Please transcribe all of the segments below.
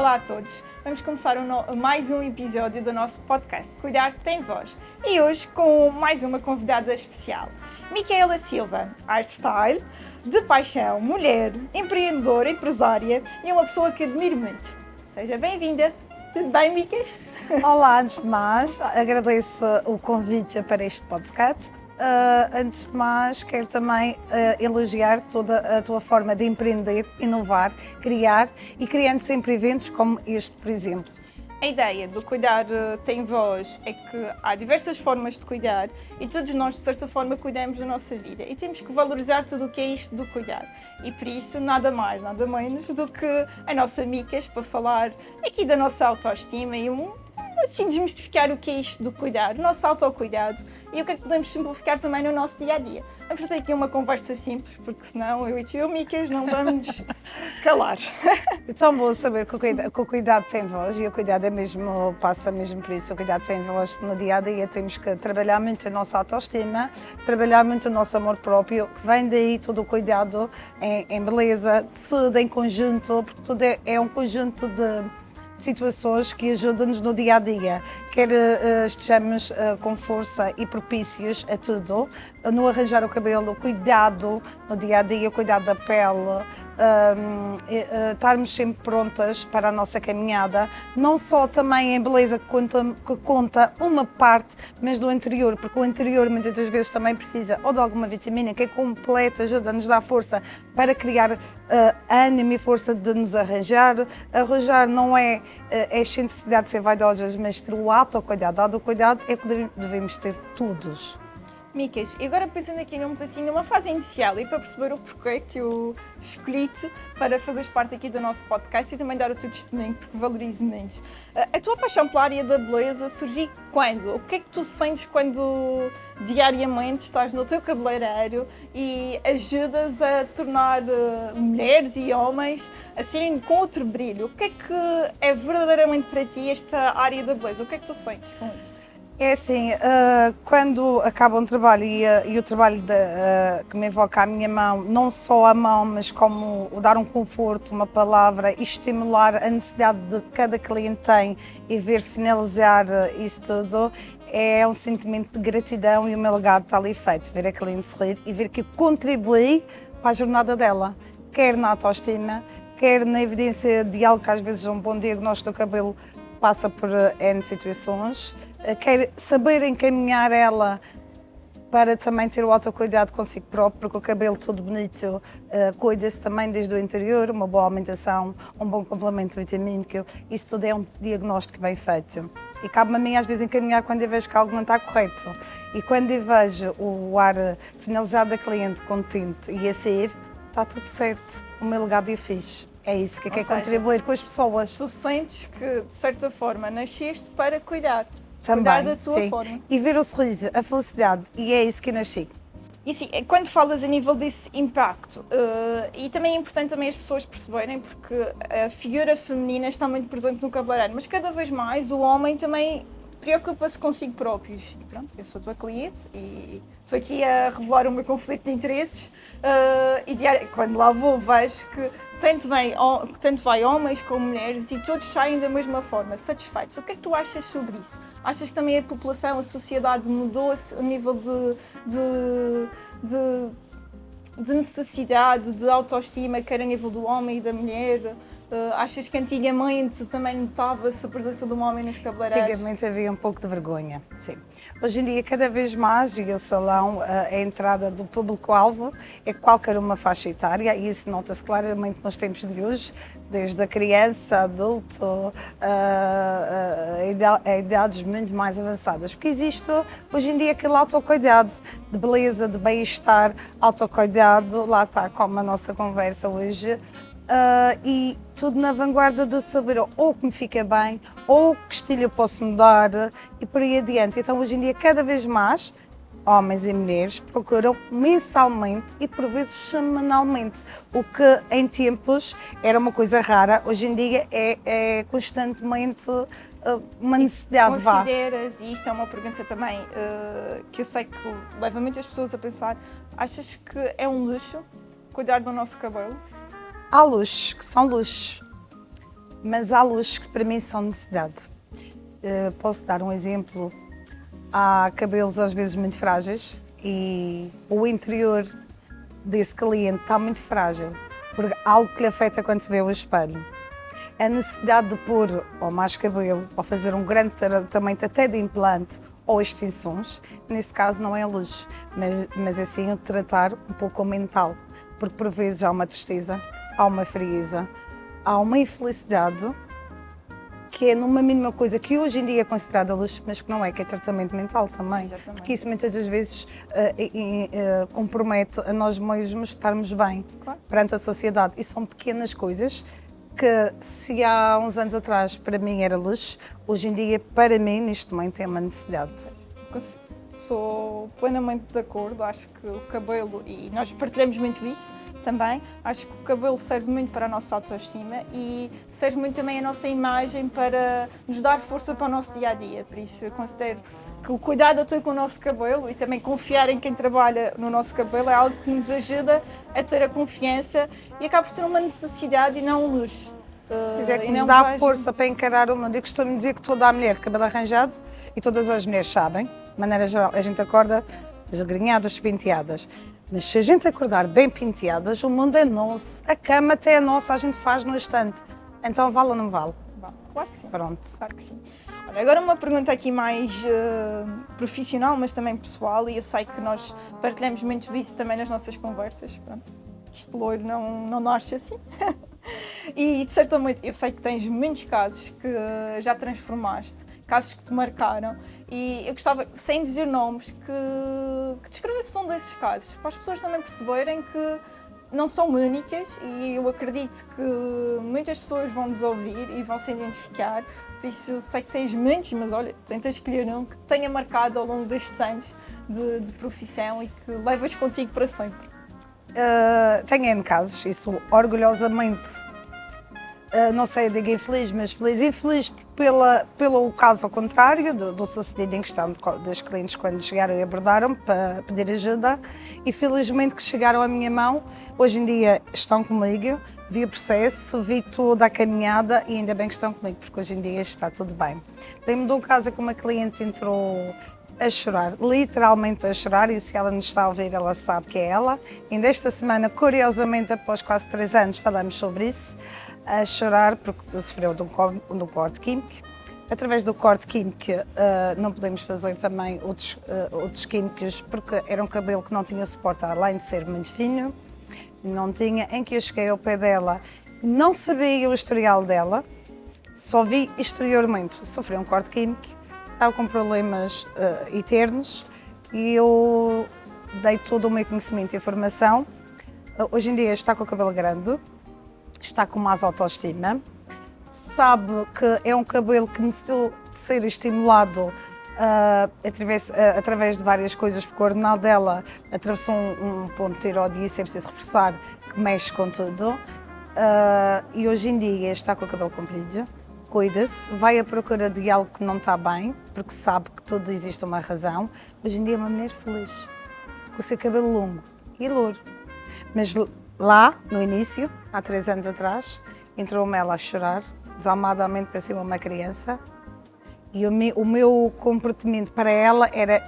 Olá a todos, vamos começar mais um episódio do nosso podcast Cuidar Tem Voz e hoje com mais uma convidada especial, Micaela Silva, art style, de paixão, mulher, empreendedora, empresária e uma pessoa que admiro muito. Seja bem-vinda! Tudo bem, Micas? Olá, antes de mais, agradeço o convite para este podcast. Antes de mais, quero também elogiar toda a tua forma de empreender, inovar, criar e criando sempre eventos como este, por exemplo. A ideia do Cuidar Tem Voz é que há diversas formas de cuidar e todos nós, de certa forma, cuidamos da nossa vida e temos que valorizar tudo o que é isto do cuidar. E por isso, nada mais, nada menos do que a nossa Micas para falar aqui da nossa autoestima e assim desmistificar o que é isto do cuidar, o nosso autocuidado e o que é que podemos simplificar também no nosso dia-a-dia. Vamos fazer aqui uma conversa simples, porque senão eu e tu, Micas, não vamos calar. É tão bom saber que o cuidado tem voz e o cuidado passa mesmo por isso. O cuidado tem voz no dia-a-dia. Temos que trabalhar muito a nossa autoestima, trabalhar muito o nosso amor próprio, que vem daí todo o cuidado em beleza, tudo em conjunto, porque tudo é um conjunto de situações que ajudam-nos no dia-a-dia, quer estejamos com força e propícios a tudo, no arranjar o cabelo, cuidado no dia-a-dia, cuidado da pele, estarmos sempre prontas para a nossa caminhada, não só também em beleza que conta uma parte, mas do interior, porque o interior muitas das vezes também precisa ou de alguma vitamina que é completa, ajuda-nos a dar força para criar ânimo e força de nos arranjar. Arranjar não é a necessidade de ser vaidosas, mas ter o autocuidado. O autocuidado é que devemos ter todos. Micas, e agora pensando aqui numa fase inicial e para perceber o porquê que eu escolhi-te para fazeres parte aqui do nosso podcast e também dar o teu testemunho, porque valorizo muito. A tua paixão pela área da beleza surgiu quando? O que é que tu sentes quando diariamente estás no teu cabeleireiro e ajudas a tornar mulheres e homens a serem com outro brilho? O que é verdadeiramente para ti esta área da beleza? O que é que tu sentes com isto? É assim, quando acaba um trabalho e o trabalho que me evoca a minha mão, não só a mão, mas como o dar um conforto, uma palavra e estimular a necessidade de cada cliente tem e ver finalizar isso tudo, é um sentimento de gratidão e o meu legado está ali feito. Ver a cliente sorrir e ver que eu contribuí para a jornada dela, quer na autoestima, quer na evidência de algo que às vezes um bom diagnóstico do cabelo passa por N situações. Quer saber encaminhar ela para também ter o autocuidado consigo próprio, porque o cabelo todo bonito cuida-se também desde o interior, uma boa alimentação, um bom complemento vitamínico, isso tudo é um diagnóstico bem feito. E cabe-me a mim às vezes encaminhar quando eu vejo que algo não está correto. E quando eu vejo o ar finalizado da cliente contente e a sair, está tudo certo, o meu legado eu fiz. É isso que eu quero contribuir com as pessoas. Tu sentes que, de certa forma, nasceste para cuidar. Também, cuidar da tua sim. forma. E ver o sorriso, a felicidade, e é isso que eu nasci. E assim, quando falas a nível desse impacto, e também é importante também as pessoas perceberem, porque a figura feminina está muito presente no cabeleireiro, mas cada vez mais o homem também preocupa-se consigo próprios. E pronto, eu sou tua cliente e estou aqui a revelar o meu conflito de interesses e quando lá vou vejo que tanto vai homens como mulheres e todos saem da mesma forma, satisfeitos. O que é que tu achas sobre isso? Achas que também a população, a sociedade mudou-se a nível de necessidade, de autoestima, quer a nível do homem e da mulher? Achas que antigamente também notava-se a presença de um homem nos cabeleireiros? Antigamente havia um pouco de vergonha, sim. Hoje em dia, cada vez mais, e o salão, a entrada do público-alvo é qualquer uma faixa etária, e isso nota-se claramente nos tempos de hoje, desde a criança, adulto, a idades muito mais avançadas. Porque existe hoje em dia aquele autocuidado de beleza, de bem-estar, autocuidado, lá está como a nossa conversa hoje, e tudo na vanguarda de saber ou que me fica bem, ou que estilo eu posso mudar e por aí adiante. Então hoje em dia cada vez mais homens e mulheres procuram mensalmente e por vezes semanalmente, o que em tempos era uma coisa rara, hoje em dia é constantemente uma necessidade. Consideras, e isto é uma pergunta também que eu sei que leva muitas pessoas a pensar, achas que é um luxo cuidar do nosso cabelo? Há luxos que são luxos. mas há luzes que para mim são necessidade. Posso dar um exemplo. Há cabelos às vezes muito frágeis e o interior desse cliente está muito frágil, porque algo que lhe afeta quando se vê ao espelho. A necessidade de pôr ou mais cabelo, ou fazer um grande tratamento até de implante ou extensões, nesse caso não é a luz, mas é sim o tratar um pouco o mental, porque por vezes há uma tristeza, há uma frieza, há uma infelicidade que é numa mínima coisa que hoje em dia é considerada luz, mas que não é, que é tratamento mental também. Exatamente. Porque isso muitas das vezes compromete a nós mesmos estarmos bem perante a sociedade. E são pequenas coisas que, se há uns anos atrás para mim era luz, hoje em dia para mim neste momento é uma necessidade. Sou plenamente de acordo, acho que o cabelo, e nós partilhamos muito isso também, acho que o cabelo serve muito para a nossa autoestima e serve muito também a nossa imagem para nos dar força para o nosso dia-a-dia, por isso eu considero que o cuidado a ter com o nosso cabelo e também confiar em quem trabalha no nosso cabelo é algo que nos ajuda a ter a confiança e acaba por ser uma necessidade e não um luxo. Mas é que nos dá força para encarar o mundo. Eu costumo dizer que toda a mulher de cabelo arranjado, e todas as mulheres sabem, de maneira geral, a gente acorda desgrenhadas, penteadas. Mas se a gente acordar bem penteadas, o mundo é nosso, a cama até é nossa, a gente faz no instante. Então vale ou não vale? Claro que sim. Pronto. Claro que sim. Olha, agora uma pergunta aqui mais profissional, mas também pessoal, e eu sei que nós partilhamos muito isso também nas nossas conversas. Pronto. Isto loiro não nasce assim. E certamente, eu sei que tens muitos casos que já transformaste, casos que te marcaram, e eu gostava, sem dizer nomes, que descrevesse um desses casos, para as pessoas também perceberem que não são únicas, e eu acredito que muitas pessoas vão nos ouvir e vão se identificar, por isso sei que tens muitos, mas olha, tentas escolher um que tenha marcado ao longo destes anos de profissão e que levas contigo para sempre. Tenho N casos, isso orgulhosamente, não sei, digo infeliz, mas feliz e infeliz pelo caso ao contrário, do sucedido em questão dos clientes quando chegaram e abordaram para pedir ajuda e felizmente que chegaram à minha mão, hoje em dia estão comigo, vi o processo, vi toda a caminhada e ainda bem que estão comigo, porque hoje em dia está tudo bem. Lembro de um caso em que uma cliente entrou a chorar, literalmente a chorar, e se ela nos está a ouvir, ela sabe que é ela. Ainda esta semana, curiosamente, após quase 3 anos, falamos sobre isso, a chorar porque sofreu de um corte químico. Através do corte químico, não podemos fazer também outros químicos, porque era um cabelo que não tinha suporte, além de ser muito fino, não tinha, em que eu cheguei ao pé dela, não sabia o historial dela, só vi exteriormente, sofreu um corte químico, estava com problemas eternos e eu dei todo o meu conhecimento e informação. Hoje em dia está com o cabelo grande, está com mais autoestima, sabe que é um cabelo que necessitou de ser estimulado através de várias coisas, porque o hormonal dela atravessou um ponto de tireoide e isso é preciso reforçar, que mexe com tudo. E hoje em dia está com o cabelo comprido, cuida-se, vai à procura de algo que não está bem, porque sabe que tudo existe uma razão. Hoje em dia é uma mulher feliz, com o seu cabelo longo e louro. Mas lá, no início, há 3 anos atrás, entrou-me ela a chorar, desalmadamente para cima uma criança, e o meu comportamento para ela era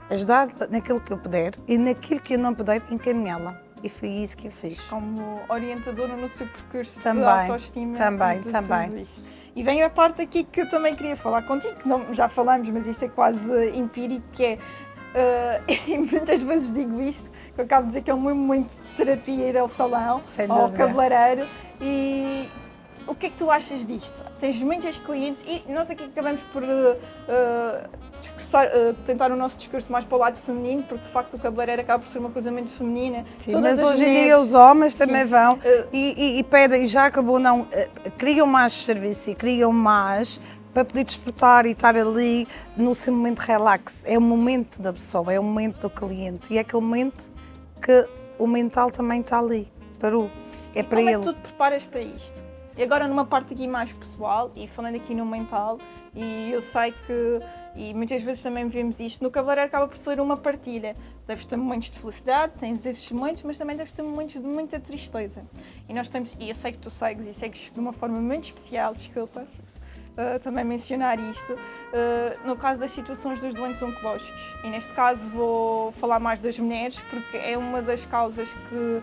ajudar naquilo que eu puder e naquilo que eu não puder, encaminhá-la. E foi isso que eu fiz. Como orientadora no seu percurso também, de autoestima. Também. Tudo isso. E vem a parte aqui que eu também queria falar contigo, que não, já falamos, mas isto é quase empírico, que é, e muitas vezes digo isto, que eu acabo de dizer que é um momento de terapia ir ao salão, ao cabeleireiro, e o que é que tu achas disto? Tens muitas clientes e nós aqui acabamos por tentar o nosso discurso mais para o lado feminino, porque de facto o cabeleireiro acaba por ser uma coisa muito feminina. Sim, todas mas hoje em dia os homens também vão e pedem, e já acabou, não, criam mais serviço e criam mais para poder desfrutar e estar ali no seu momento de relax. É o momento da pessoa, é o momento do cliente e é aquele momento que o mental também está ali, parou, é para ele. Como é que tu te preparas para isto? E agora numa parte aqui mais pessoal, e falando aqui no mental, e eu sei que e muitas vezes também vemos isto, no cabeleireiro acaba por ser uma partilha. Deves ter momentos de felicidade, tens esses momentos, mas também deves ter momentos de muita tristeza. E nós temos, e eu sei que tu segues e segues de uma forma muito especial, desculpa, também mencionar isto, no caso das situações dos doentes oncológicos. E neste caso vou falar mais das mulheres, porque é uma das causas que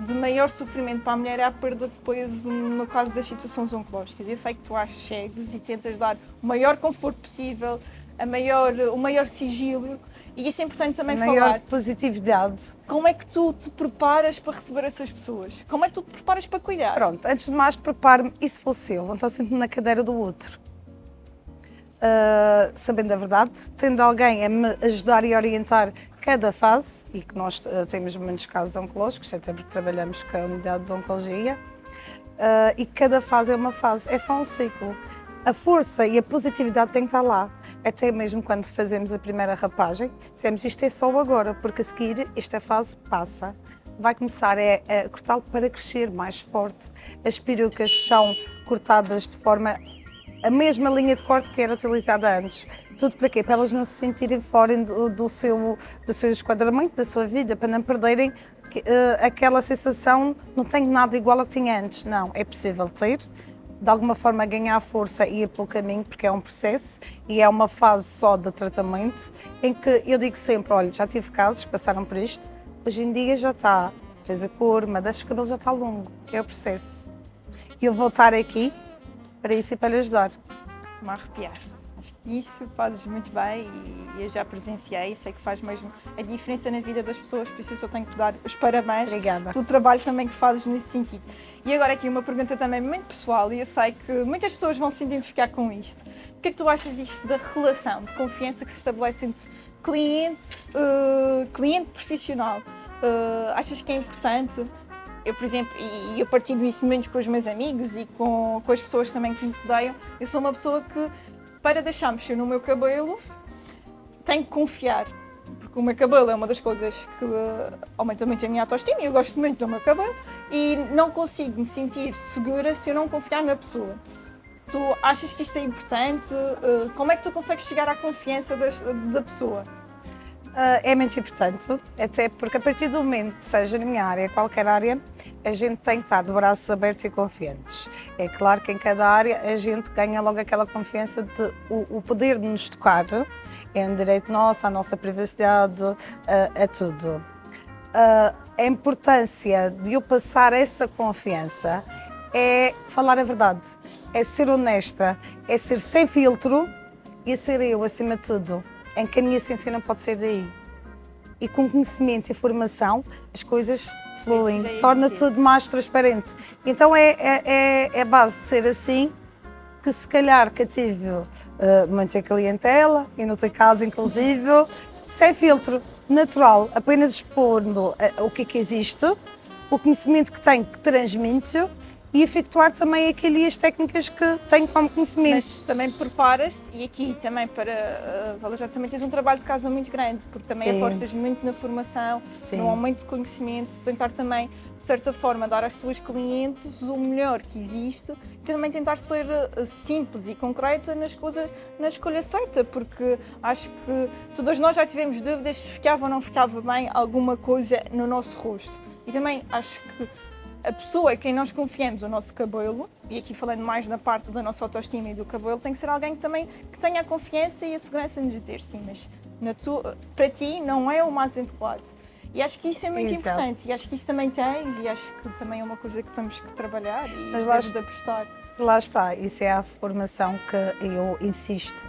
de maior sofrimento para a mulher é a perda de peso no caso das situações oncológicas. Eu sei que tu segues e tentas dar o maior conforto possível, o maior sigilo, e isso é importante também Maior falar. positividade. Como é que tu te preparas para receber essas pessoas? Como é que tu te preparas para cuidar? Pronto, antes de mais preparo-me, e se fosse eu, então sinto-me na cadeira do outro. Sabendo a verdade, tendo alguém a me ajudar e orientar cada fase, e que nós temos muitos casos oncológicos, até porque trabalhamos com a unidade de oncologia, e cada fase é uma fase, é só um ciclo. A força e a positividade têm que estar lá, até mesmo quando fazemos a primeira rapagem, dizemos isto é só agora, porque a seguir esta fase passa. Vai começar a cortá-lo para crescer mais forte. As perucas são cortadas de forma a mesma linha de corte que era utilizada antes. Tudo para quê? Para elas não se sentirem fora do seu enquadramento, da sua vida, para não perderem aquela sensação, não tenho nada igual ao que tinha antes. Não, é possível ter, de alguma forma ganhar força e ir pelo caminho, porque é um processo e é uma fase só de tratamento, em que eu digo sempre, olha, já tive casos que passaram por isto, hoje em dia já está, fez a cor, mas o cabelo já está longo, é o processo. E eu vou estar aqui para isso e para lhe ajudar. Estou-me a arrepiar. Acho que isso fazes muito bem e eu já presenciei, sei que faz mesmo a diferença na vida das pessoas, por isso eu só tenho que te dar os parabéns Obrigada. pelo trabalho também que fazes nesse sentido. E agora aqui uma pergunta também muito pessoal, e eu sei que muitas pessoas vão se identificar com isto. O que é que tu achas disto da relação de confiança que se estabelece entre cliente profissional? Achas que é importante? Eu, por exemplo, e eu partilho isso muito com os meus amigos e com as pessoas também que me rodeiam, eu sou uma pessoa que, para deixar mexer no meu cabelo, tenho que confiar, porque o meu cabelo é uma das coisas que aumenta muito a minha autoestima e eu gosto muito do meu cabelo e não consigo me sentir segura se eu não confiar na pessoa. Tu achas que isto é importante? Como é que tu consegues chegar à confiança da pessoa? É muito importante, até porque a partir do momento que seja na minha área, qualquer área, a gente tem que estar de braços abertos e confiantes. É claro que em cada área a gente ganha logo aquela confiança de o poder de nos tocar, é um direito nosso, à nossa privacidade, a tudo. A importância de eu passar essa confiança é falar a verdade, é ser honesta, é ser sem filtro e a ser eu, acima de tudo, em que a minha essência não pode ser daí. E com conhecimento e formação, as coisas fluem, torna tudo mais transparente. Então é a base de ser assim, que se calhar cativo muita clientela, e no teu caso inclusive, sem filtro, natural, apenas expondo o que existe, o conhecimento que tenho, que transmito, e efetuar também as técnicas que tenho como conhecimento. Mas também preparas, e aqui também para valorizar, também tens um trabalho de casa muito grande, porque também Sim. apostas muito na formação, Sim. no aumento de conhecimento, tentar também, de certa forma, dar às tuas clientes o melhor que existe, e também tentar ser simples e concreta nas coisas, na escolha certa, porque acho que todos nós já tivemos dúvidas se ficava ou não ficava bem alguma coisa no nosso rosto. E também acho que a pessoa a quem nós confiamos o nosso cabelo, e aqui falando mais na parte da nossa autoestima e do cabelo, tem que ser alguém que também que tenha a confiança e a segurança de nos dizer sim, mas para ti não é o mais adequado. E acho que isso é muito Exato. importante, e acho que isso também tens, e acho que também é uma coisa que temos que trabalhar e Mas lá deves está. de apostar. Lá está, isso é a formação que eu insisto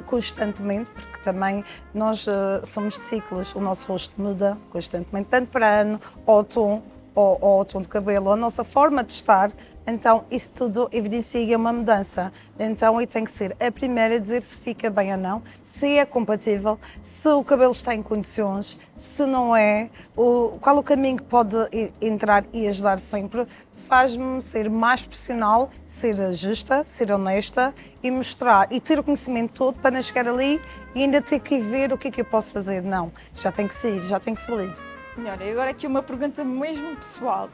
constantemente, porque também nós somos de ciclos, o nosso rosto muda constantemente, tanto para ano, outono, ou o tom de cabelo, a nossa forma de estar, então isso tudo evidencia uma mudança. Então eu tenho que ser a primeira a dizer se fica bem ou não, se é compatível, se o cabelo está em condições, se não é, qual o caminho que pode entrar e ajudar sempre, faz-me ser mais profissional, ser justa, ser honesta e mostrar e ter o conhecimento todo para não chegar ali e ainda ter que ver o que é que eu posso fazer. Não, já tem que sair, já tem que fluir. Olha, e agora aqui uma pergunta mesmo pessoal.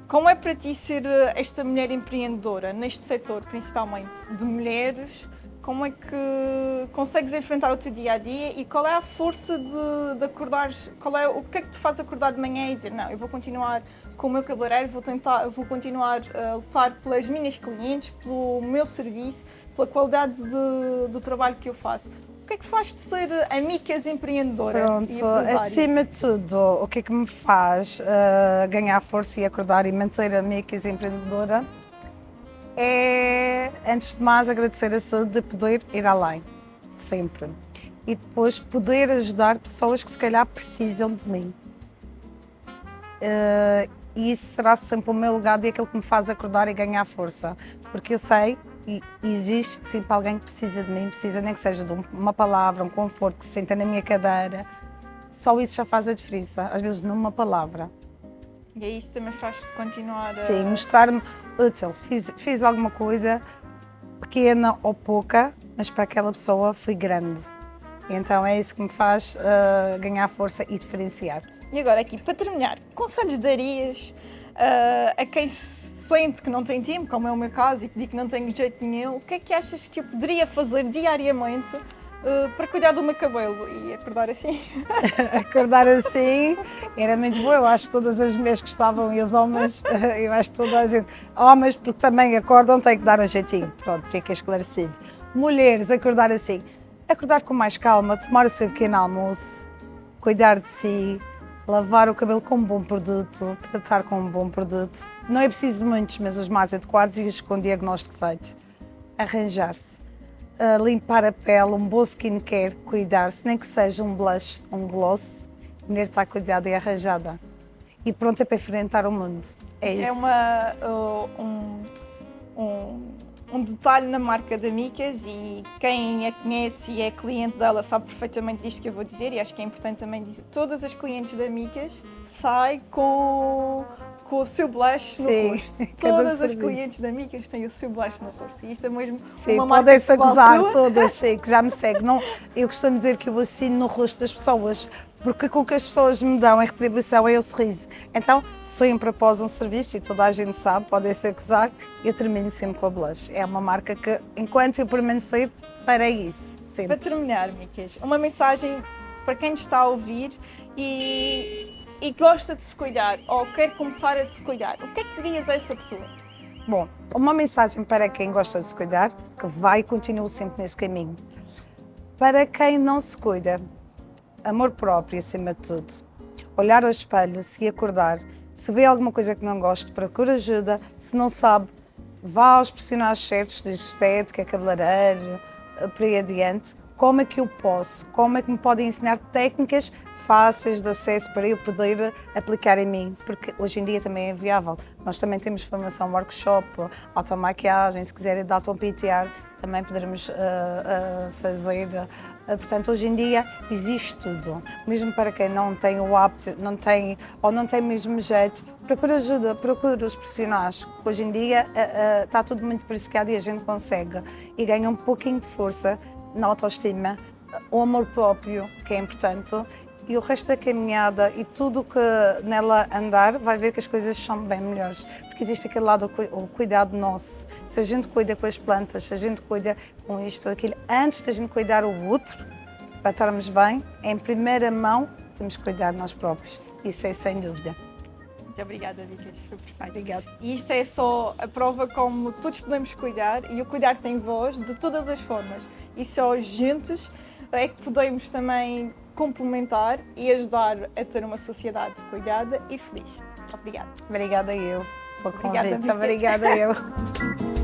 Como é para ti ser esta mulher empreendedora neste setor, principalmente de mulheres, Como é que consegues enfrentar o teu dia-a-dia e qual é a força de acordares, o que é que te faz acordar de manhã e dizer não, eu vou continuar com o meu cabeleireiro, vou continuar a lutar pelas minhas clientes, pelo meu serviço, pela qualidade do trabalho que eu faço. O que é que faz-te ser a Micas empreendedora e Pronto, empresária? acima de tudo, o que é que me faz ganhar força e acordar e manter a Micas empreendedora é, antes de mais, agradecer a saúde de poder ir além, sempre. E depois poder ajudar pessoas que se calhar precisam de mim. E isso será sempre o meu legado e aquilo que me faz acordar e ganhar força. Porque eu sei, e existe sempre alguém que precisa de mim, precisa nem que seja de uma palavra, um conforto, que se senta na minha cadeira. Só isso já faz a diferença, às vezes numa palavra. E é isso também faz-te continuar a... Sim, mostrar-me útil. Fiz alguma coisa pequena ou pouca, mas para aquela pessoa foi grande. Então é isso que me faz ganhar força e diferenciar. E agora aqui, para terminar, conselhos darias a quem se sente que não tem tempo, como é o meu caso, e que digo que não tenho jeito nenhum, o que é que achas que eu poderia fazer diariamente para cuidar do meu cabelo e acordar assim? Acordar assim era muito bom, eu acho que todas as mulheres gostavam e os homens, eu acho que toda a gente, homens porque também acordam, têm que dar um jeitinho, pronto, fica esclarecido. Mulheres, acordar assim, acordar com mais calma, tomar o seu pequeno almoço, cuidar de si, lavar o cabelo com um bom produto, tratar com um bom produto, não é preciso muitos, mas os mais adequados e os com diagnóstico feito, arranjar-se. Limpar a pele, um bom skincare, cuidar-se, nem que seja um blush, um gloss, a mulher está cuidada e arranjada e pronta para enfrentar o mundo. É isso. Um detalhe na marca da Micas e quem a conhece e é cliente dela sabe perfeitamente disto que eu vou dizer e acho que é importante também dizer. Todas as clientes da Micas saem com o seu blush no rosto. Todas as clientes da Micas têm o seu blush no rosto. E isto é mesmo uma marca podem-se pessoal gozar tua. todas, sei que já me segue. Não, eu costumo dizer que eu assino no rosto das pessoas, porque o que as pessoas me dão em retribuição é o sorriso. Então, sempre após um serviço, e toda a gente sabe, podem-se acusar, eu termino sempre com a blush. É uma marca que, enquanto eu permanecer, farei isso, sempre. Para terminar, Micas, uma mensagem para quem nos está a ouvir e gosta de se cuidar ou quer começar a se cuidar, o que é que dirias a essa pessoa? Bom, uma mensagem para quem gosta de se cuidar, que vai e continua sempre nesse caminho. Para quem não se cuida, amor próprio acima de tudo. Olhar ao espelho, se acordar, se vê alguma coisa que não gosta, procura ajuda, se não sabe, vá aos profissionais certos de estética, cabeleireiro, por aí adiante. Como é que eu posso? Como é que me podem ensinar técnicas fáceis de acesso para eu poder aplicar em mim? Porque hoje em dia também é viável. Nós também temos formação, workshop, automaquiagem, se quiserem de auto-pentear, também poderemos fazer. Portanto, hoje em dia existe tudo. Mesmo para quem não tem o hábito, não tem mesmo jeito, procura ajuda, procura os profissionais. Hoje em dia está tudo muito precificado e a gente consegue. E ganha um pouquinho de força na autoestima, o amor próprio, que é importante, e o resto da caminhada e tudo que nela andar, vai ver que as coisas são bem melhores. Porque existe aquele lado, o cuidado nosso. Se a gente cuida com as plantas, se a gente cuida com isto ou aquilo, antes da gente cuidar o outro, para estarmos bem, em primeira mão, temos que cuidar de nós próprios. Isso é sem dúvida. Muito obrigada, Micas, foi perfeito. Obrigada. E isto é só a prova como todos podemos cuidar e o cuidar tem voz de todas as formas. E só juntos é que podemos também complementar e ajudar a ter uma sociedade cuidada e feliz. Obrigada. Obrigada eu pelo Obrigada, convite. Micas. Obrigada eu.